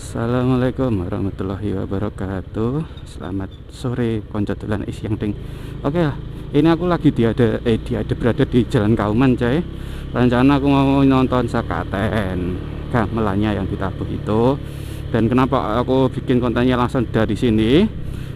Assalamualaikum warahmatullahi wabarakatuh. Selamat sore konco dolan yang ding. Oke ya, ini aku lagi berada di Jalan Kauman, coy. Rencana aku mau nonton sakaten gamelannya yang ditabuh itu. Dan kenapa aku bikin kontennya langsung dari sini?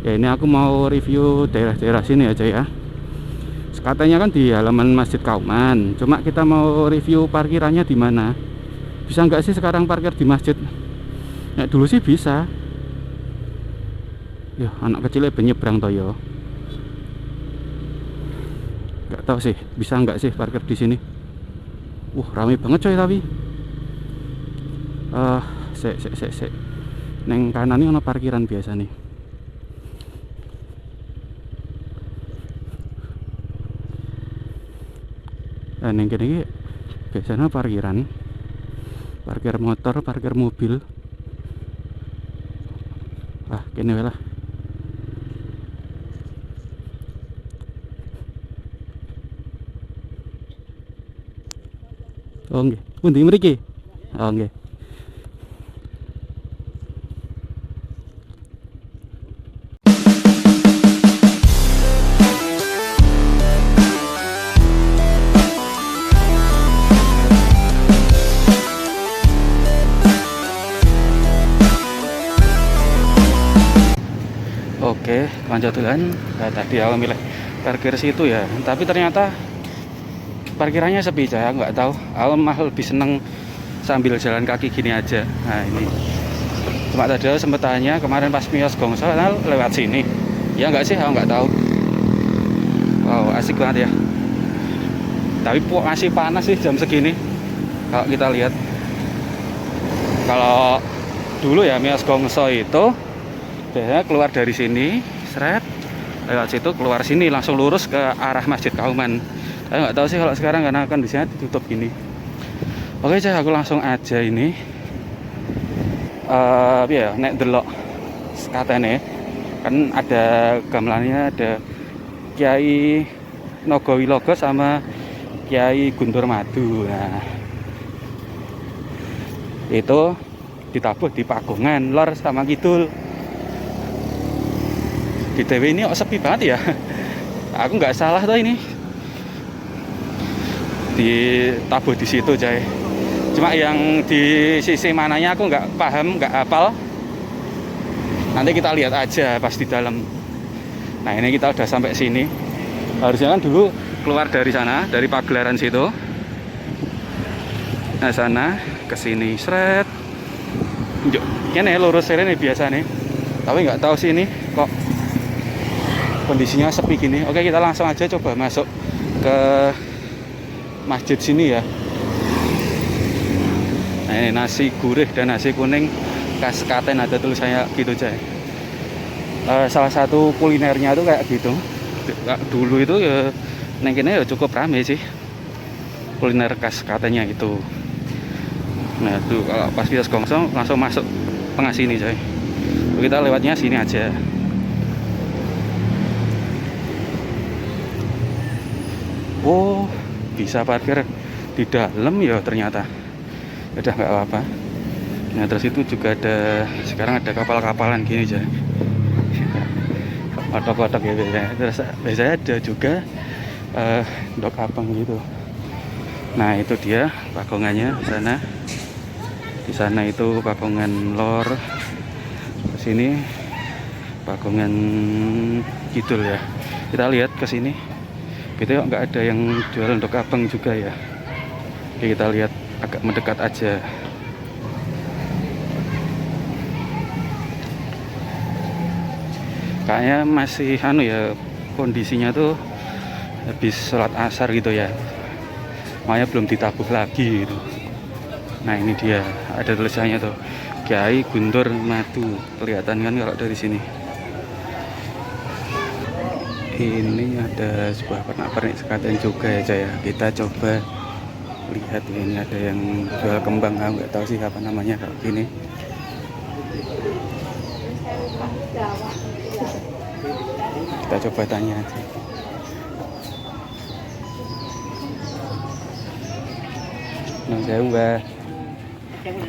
Ya ini aku mau review daerah-daerah sini aja ya. Sakatennya kan di halaman Masjid Kauman. Cuma kita mau review parkirannya di mana. Bisa nggak sih sekarang parkir di masjid? Ya dulu sih bisa. Ya anak kecilnya penyeberang toh yo. Nggak tahu sih bisa nggak sih parkir di sini. Ramai banget coy tapi. Sek. Neng kanan ini ada parkiran biasa nih. Neng kene biasanya parkiran. Parkir motor, parkir mobil. Kene lah. Oh nggih, pundi mriki? Oh nggih. Oke, lanjut dolan. Nah, tadi aku milih parkir situ ya, tapi ternyata parkirannya sepi saya nggak tahu. Aku malah lebih seneng sambil jalan kaki gini aja. Nah ini cuma tadi aku sempet tanya kemarin pas Mios Gongso lewat sini ya nggak sih, aku nggak tahu. Wow, asik banget ya, tapi masih panas sih jam segini. Kalau kita lihat, kalau dulu ya Mios Gongso itu biasanya keluar dari sini seret lewat situ, keluar sini langsung lurus ke arah Masjid Kauman. Saya nggak tahu sih kalau sekarang karena kondisinya ditutup gini. Oke, aku langsung aja ini. Ya, nek delok sekatene kan ada gamelannya, ada Kiai Nogowilogo sama Kiai Guntur Madu. Nah, itu ditabuh di Pagungan lor sama kidul. Di TW ini sepi banget ya. Aku nggak salah tuh ini ditabuh di situ, coy. Cuma yang di sisi mananya aku nggak paham, nggak hafal. Nanti kita lihat aja pas di dalam. Nah ini kita udah sampai sini. Harusnya kan dulu keluar dari sana, dari pagelaran situ. Nah sana ke sini seret. Ini lurus ini biasa nih. Tapi nggak tahu sih ini kok kondisinya sepi gini. Oke, kita langsung aja coba masuk ke masjid sini ya. Nah ini nasi gurih dan nasi kuning khas Klaten, ada tulisannya gitu aja. Salah satu kulinernya tuh kayak gitu. Dulu itu ya nengkene ya cukup rame sih kuliner khas Klatennya itu. Nah tuh kalau pas Mios Gongso langsung masuk tengah sini, coy. Kita lewatnya sini aja. Oh, bisa parkir di dalam ya ternyata. Udah nggak apa-apa. Nah terus itu juga ada, sekarang ada kapal-kapalan gini aja. Kotak-kotak ya biasanya. Terus biasanya ada juga dok abang gitu. Nah itu dia pakungannya di sana. Di sana itu pakungan lor. Ke sini pakungan kidul ya. Kita lihat ke sini. Gitu ya, nggak ada yang jualan dok abang juga ya. Oke, kita lihat agak mendekat aja. Kayaknya masih ya, kondisinya tuh habis sholat asar gitu ya, makanya belum ditabuh lagi gitu. Nah ini dia, ada tulisannya tuh Kiai Guntur Madu, kelihatan kan kalau dari sini. Ini ada sebuah pernak-pernik sekaten juga ya, Jaya. Kita coba lihat ini ada yang jual kembang, nggak tahu sih apa namanya kalau gini. Kita coba tanya aja. Nang sewu, Mbak.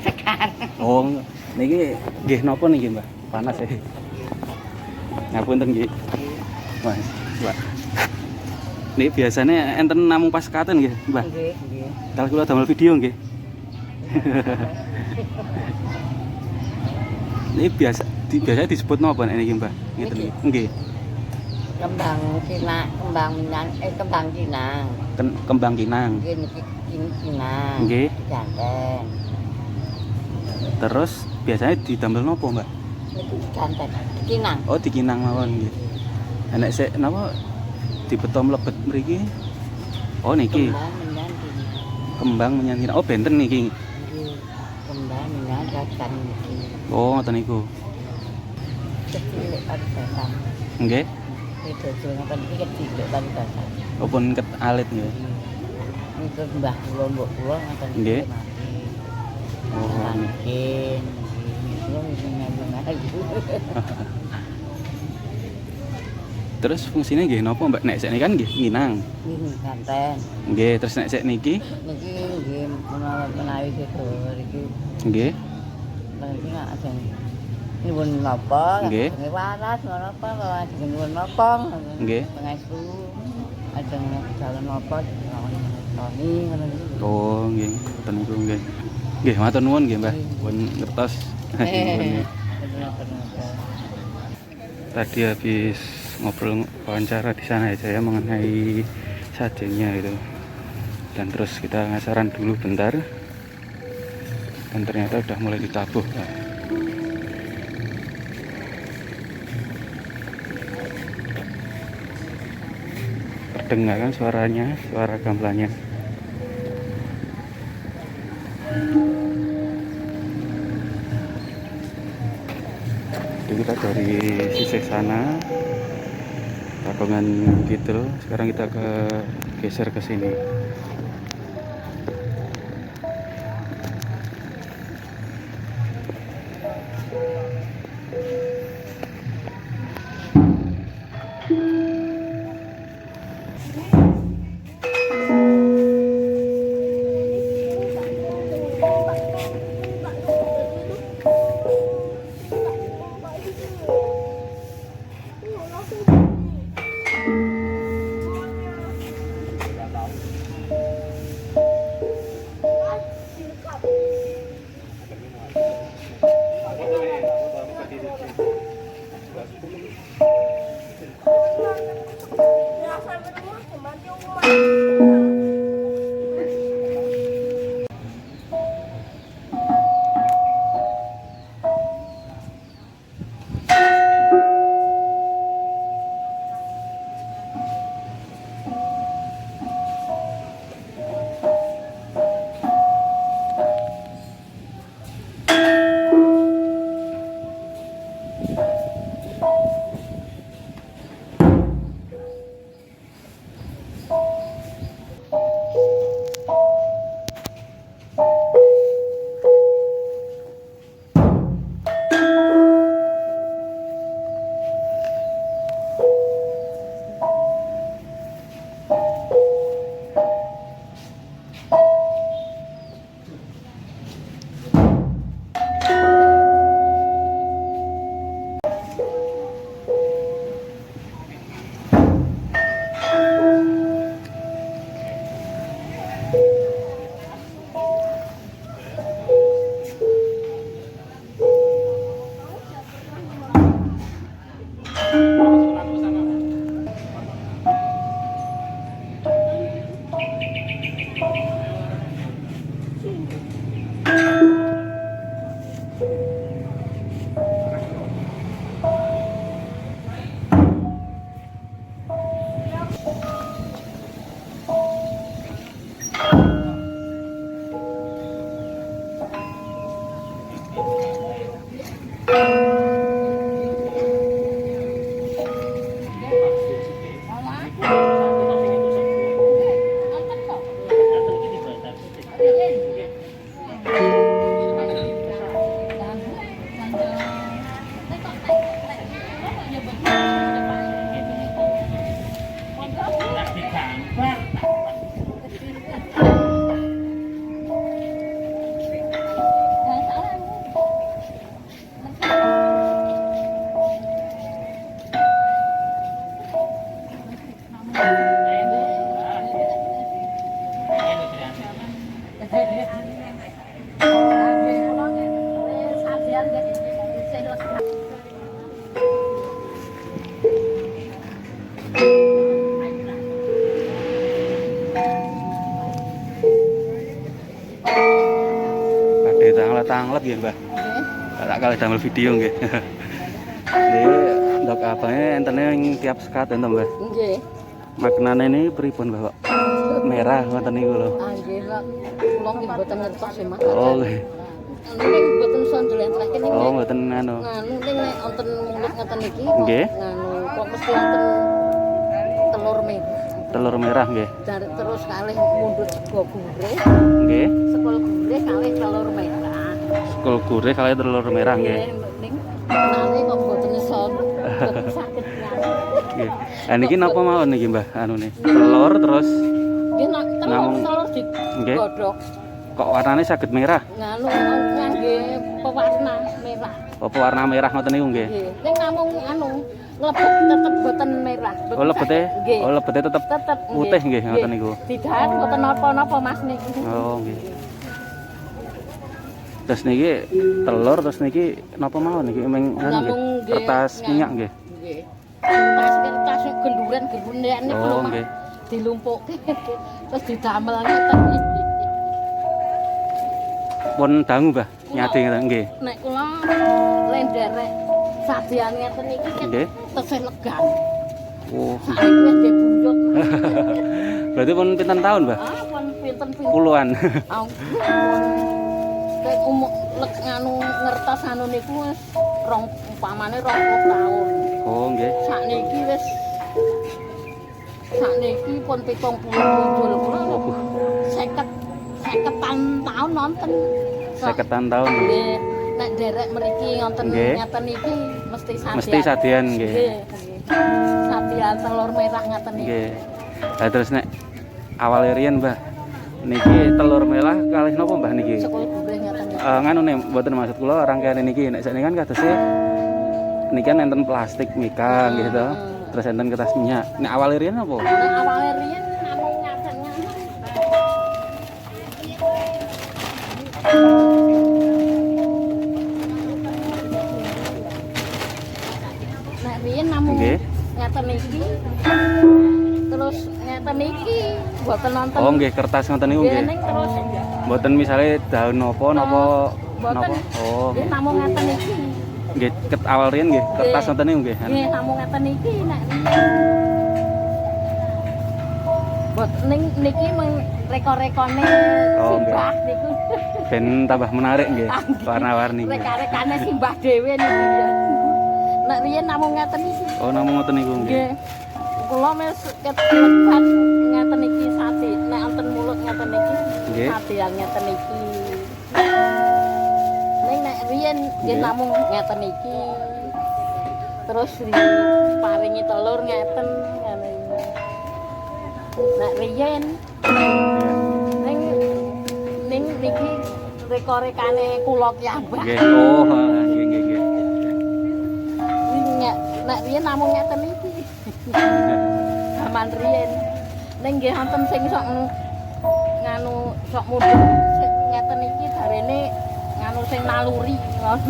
Sekar. Oh, Niki nggih napa niki, Mbah? Panas ya. Ngapunten nggih. Mas, Mbak. Niki biasanya enten namung pas katen nggih, Mbah. Nggih, nggih. Kalau kula damel video nggih. Ini biasanya disebut napa nek niki, Mbah? Ngeten nggih. Nggih. Kembang Cina, kembang minang, kembang Cina. Kembang kinang. Nggih niki Cina. Nggih. Janten. Terus biasanya didamel napa, Mbak? Niki janten. Kinang. Oh, dikinang mawon nggih. Nek sik napa dibeto mlebet mriki? Oh, niki. Kembang minang Cina. Kembang menyanyi. Oh, benten niki. Nggih. Kembang minang janten niki. Oh, ngoten niku. Kecil paribasan. Nggih. Itu tuh ngapa niki kecil paribasan. Opun ket alit nggih. Niku mbah kula mbok kula ngoten Nggih. mati. Oh, Mungkin kula ngene ayu. terus fungsinya nggih napa, Mbak? Nek sik niki kan nggih nginang. Nggih janten. Nggih, terus nek sik niki Niki nggih menawi sedo iki nggih. niki nek ajeng nyuwun napa Nggih. ajeng waras ngono apa ajeng nyuwun napa Nggih. pengestu ajeng jalan napa Tony ngono niku. Oh, nggih, ngoten niku nggih. Nggih, matur nuwun nggih, Mbah. Pun ngertos. Tadi habis ngobrol wawancara di sana ya saya mengenai sajenya itu. Dan terus kita ngasaran dulu bentar. Dan ternyata udah mulai ditabuh. Terdengar kan suaranya, suara gamelannya. Jadi kita dari sisi sana Pakungan gitu. Sekarang kita geser ke sini. banget nggih, Mbah. Nggih. Tak kalih damel video nggih. Nggih, ndok abangnya entene tiap sekat enten, Mbah. Nggih. Maknane ini pripun, Mbah, kok? Merah ngoten niku lho. Ah nggih, Pak. Kula nggih mboten ngertos ya, Mas. Oh, nggih. Nek mboten sondel entrake ning Oh, mboten anu. nganu ning nek wonten mulut ngoten iki Nggih. nganu kok mesti wonten telur merah. Telur merah nggih. Terus kalih mundhut sego gurih, Nggih. sekul gurih kalih telur merah. Sekul gurih kalih telur merah nggih. Ning nane kok mboten iso mboten saged nganu. Nggih. Lah niki napa mawon niki, Mbah? Anune. Telur terus Nggih nak Namung- telur Nggih. digodhog. kok warnane saged merah. Nganu ngangge pewarna merah. Apa warna merah ngoten niku nggih? Nggih. Ning namung anu nglebet tetep boten merah. Oh, lebete. Nggih. Oh, lebete tetep Tetep putih nggih ngoten niku. Tidak boten napa-napa Mas niki. Oh, nggih. Terus niki telur terus niki napa mawon niki meng anu nggih. Namung nggih, Kertas minyak nggih. Nggih. Kertas genduran-genduran niku lho Oh, Mas. nggih. Dilumpukke terus didamel ngeten. Pun dangu, Mbah. Nyade ngoten nggih. Nek kula lenderek sadean ngeten iki Nggih. tesih legan. Oh. Saiki wis dibunjut. Berarti pun pinten tahun, Mbah? Ah, pun pinten-pinten. Puluhan. Ampun. Nek nganu ngertos anu niku wis umpamane 20 taun. Oh, nggih. Sakniki pun 70 kula. 50 tahun nonton. 50-an tahun. Nggih, nek derek mriki ngonten Nggih. ngeten iki mesti sadean. Mesti sadean nggih. Nggih. Sadean telur merah ngeten iki. Nggih. Lah terus nek awal riyen, Mbah. Niki telur merah kalih napa, Mbah niki? Sekul gurih ngeten. Nganu nih, mboten maksud kula rangkaian niki nek sakniki kan kadose niki kan enten plastik mika gitu. Terus enten kertas minyak. Nek awal riyen apa? Nek awale riyen namung ngaten nganu. Nek riyen namung Nggih. ngeten iki. Terus ngeten iki boten nonton. Oh, nggih kertas ngoten niku nggih. Ning terus Mboten misale daun napa napa boten. napa. Oh, Nggih namung ngeten iki. nggih ket awal riyen nggih kertas ngoten niku nggih. Nggih namung ngeten iki nek riyen. Bot ning niki meng reko-rekone Oh, simbah niku. Ben tambah menarik nggih warna-warni nggih. Reka-rekane simbah dhewe niku ya. Nek riyen namung ngeten iki. Oh, namung ngoten niku nggih. Nggih. Kula mes ketlebat ngeten iki sate. Nek wonten mulut ngeten iki Nggih. satean ngeten iki. Ning nek riyen nggih Nggih. namung ngeten iki. Terus paringi telur ngeten ngene iki. Nek riyen ning niki reko-rekane kula piyambak. Nggih. Oh, nggih nggih nggih. Nek riyen namung ngeten iki. Zaman riyen. Ning nggih wonten sing sok nganu sok mudhun ngeten iki jarene nganu sing naluri.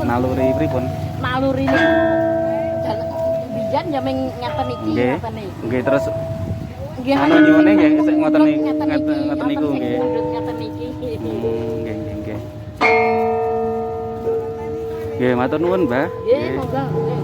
Naluri pripun? Naluri niku biyen ya ming ngeten iki Nggih. ngeten iki. Nggih terus Nggih anu nyuwune nggih sik ngoten ngeten ngeten ngeten niku sing nggih. mundhut ngeten iki. Nggih nggih nggih. Nggih, matur nuwun, Mbah. Nggih, monggo. Nggih.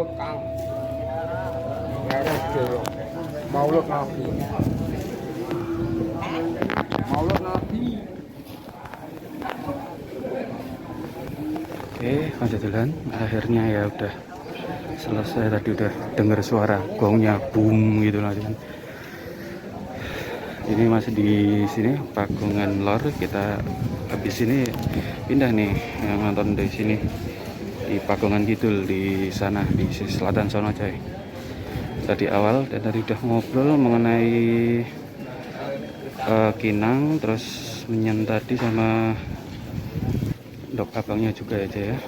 bekal. Maulud Nabi. Maulud Nabi. Oke, koncotulan akhirnya ya udah selesai. Tadi udah dengar suara gongnya boom gitu lah. Ini masih di sini Pagungan Lor. Kita habis ini pindah nih yang nonton dari sini di Pagungan Kidul di sana di sisi selatan sono coy. Tadi awal dan tadi udah ngobrol mengenai Kinang, terus Menyen tadi sama Dok abangnya juga aja ya.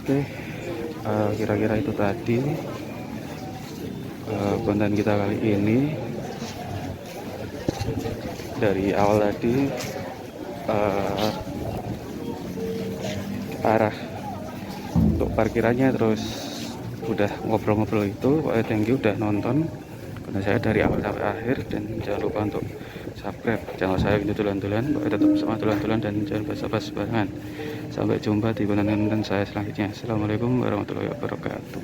Oke, kira-kira itu tadi konten kita kali ini. Dari awal tadi arah untuk parkirannya, terus udah ngobrol-ngobrol itu. Thank you udah nonton karena saya dari awal sampai akhir, dan jangan lupa untuk subscribe channel saya Windu Tulan-Tulan. Tetap sama tulan-tulan dan jangan basa-basi barengan. Sampai jumpa di konten-konten saya selanjutnya. Assalamualaikum warahmatullahi wabarakatuh.